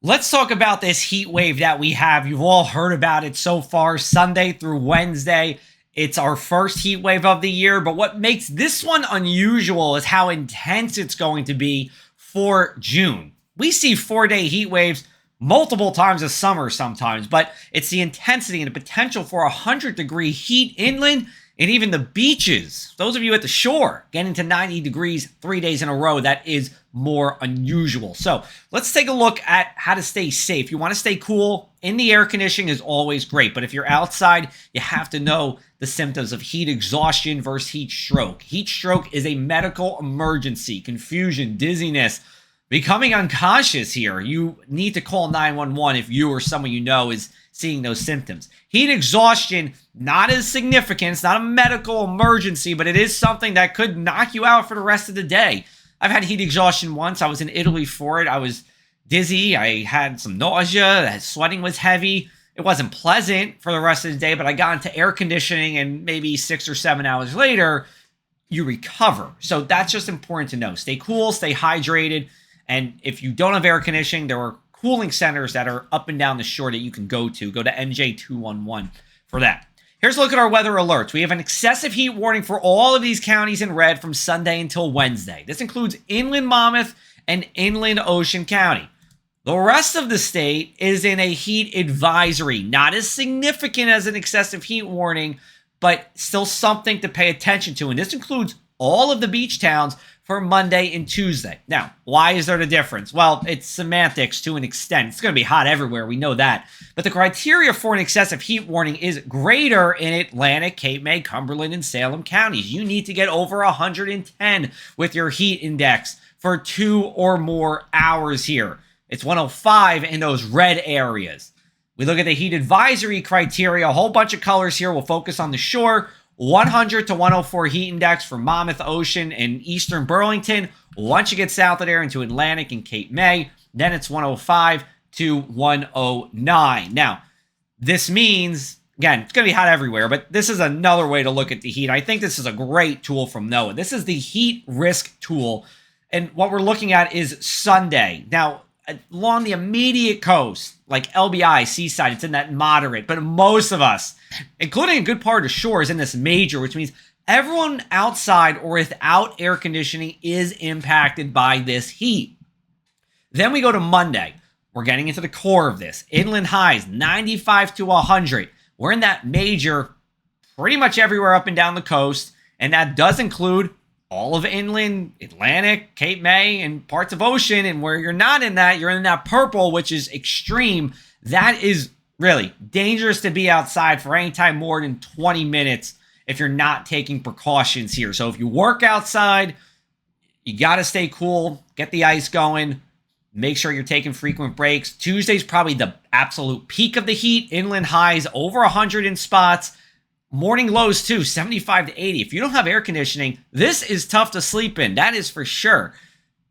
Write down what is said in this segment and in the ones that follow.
Let's talk about this heat wave that we have. You've all heard about it so far, Sunday through Wednesday. It's our first heat wave of the year, but what makes this one unusual is how intense it's going to be for June. We see 4-day heat waves multiple times a summer sometimes, but it's the intensity and the potential for 100-degree heat inland and even the beaches. Those of you at the shore getting to 90 degrees 3 days in a row, that is more unusual. So let's take a look at how to stay safe. You want to stay cool. In the air conditioning is always great, but if you're outside, you have to know the symptoms of heat exhaustion versus heat stroke. Heat stroke is a medical emergency. Confusion, dizziness, becoming unconscious here. You need to call 911 if you or someone you know is seeing those symptoms. Heat exhaustion, not as significant. It's not a medical emergency, but it is something that could knock you out for the rest of the day. I've had heat exhaustion once. I was in Italy for it. I was dizzy. I had some nausea. Sweating was heavy. It wasn't pleasant for the rest of the day, but I got into air conditioning, and maybe 6 or 7 hours later, you recover. So that's just important to know. Stay cool, stay hydrated. And if you don't have air conditioning, there are cooling centers that are up and down the shore that you can go to. Go to NJ211 for that. Here's a look at our weather alerts. We have an excessive heat warning for all of these counties in red from Sunday until Wednesday. This includes inland Monmouth and inland Ocean County. The rest of the state is in a heat advisory. Not as significant as an excessive heat warning, but still something to pay attention to. And this includes all of the beach towns for Monday and Tuesday. Now, why is there a difference? Well, it's semantics to an extent. It's going to be hot everywhere. We know that. But the criteria for an excessive heat warning is greater in Atlantic, Cape May, Cumberland, and Salem counties. You need to get over 110 with your heat index for 2 or more hours here. It's 105 in those red areas. We look at the heat advisory criteria, a whole bunch of colors here. We'll focus on the shore. 100 to 104 heat index for Monmouth, Ocean, and Eastern Burlington. Once you get south of there into Atlantic and Cape May, then it's 105 to 109. Now, this means, again, it's going to be hot everywhere, but this is another way to look at the heat. I think this is a great tool from NOAA. This is the heat risk tool, and what we're looking at is Sunday. Now, along the immediate coast, like LBI, Seaside, it's in that moderate, but most of us, including a good part of the shore, is in this major, which means everyone outside or without air conditioning is impacted by this heat. Then we go to Monday. We're getting into the core of this. Inland highs, 95 to 100. We're in that major pretty much everywhere up and down the coast, and that does include all of inland, Atlantic, Cape May, and parts of Ocean. And where you're not in that, you're in that purple, which is extreme. That is really dangerous to be outside for any time more than 20 minutes if you're not taking precautions here. So if you work outside, you got to stay cool, get the ice going, make sure you're taking frequent breaks. Tuesday's probably the absolute peak of the heat. Inland highs over 100 in spots. Morning lows too, 75 to 80. If you don't have air conditioning, this is tough to sleep in. That is for sure.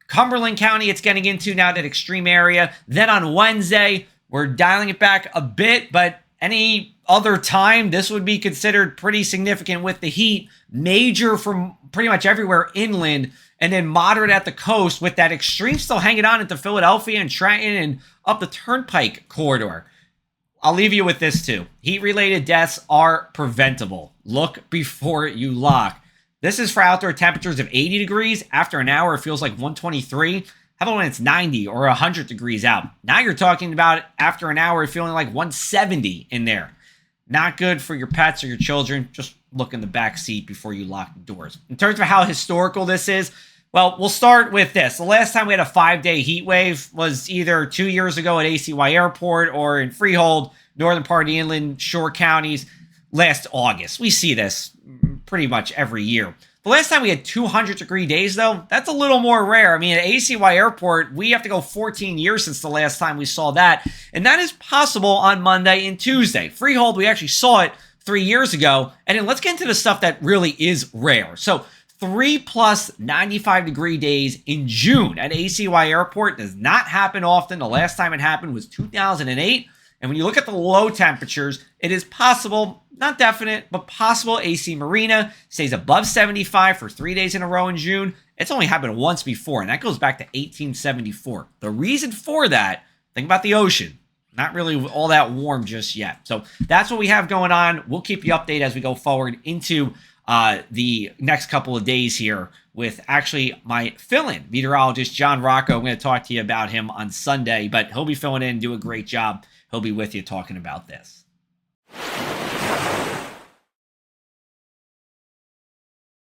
Cumberland County, it's getting into now, that extreme area. Then on Wednesday, we're dialing it back a bit, but any other time, this would be considered pretty significant with the heat. Major from pretty much everywhere inland, and then moderate at the coast with that extreme still hanging on into Philadelphia and Trenton and up the Turnpike corridor. I'll leave you with this too. Heat-related deaths are preventable. Look before you lock. This is for outdoor temperatures of 80 degrees. After an hour, it feels like 123. How about when it's 90 or 100 degrees out? Now you're talking about after an hour feeling like 170 in there. Not good for your pets or your children. Just look in the back seat before you lock the doors. In terms of how historical this is, well, we'll start with this. The last time we had a 5-day heat wave was either 2 years ago at ACY Airport or in Freehold, northern part of the inland shore counties, last August. We see this pretty much every year. The last time we had 200-degree days, though, that's a little more rare. I mean, at ACY Airport, we have to go 14 years since the last time we saw that, and that is possible on Monday and Tuesday. Freehold, we actually saw it 3 years ago, and then let's get into the stuff that really is rare. So 3+ 95-degree days in June at ACY Airport does not happen often. The last time it happened was 2008. And when you look at the low temperatures, it is possible, not definite, but possible AC Marina stays above 75 for 3 days in a row in June. It's only happened once before, and that goes back to 1874. The reason for that, think about the ocean. Not really all that warm just yet. So that's what we have going on. We'll keep you updated as we go forward into the next couple of days here with actually my fill-in meteorologist, John Rocco. I'm going to talk to you about him on Sunday, but he'll be filling in and do a great job. He'll be with you talking about this.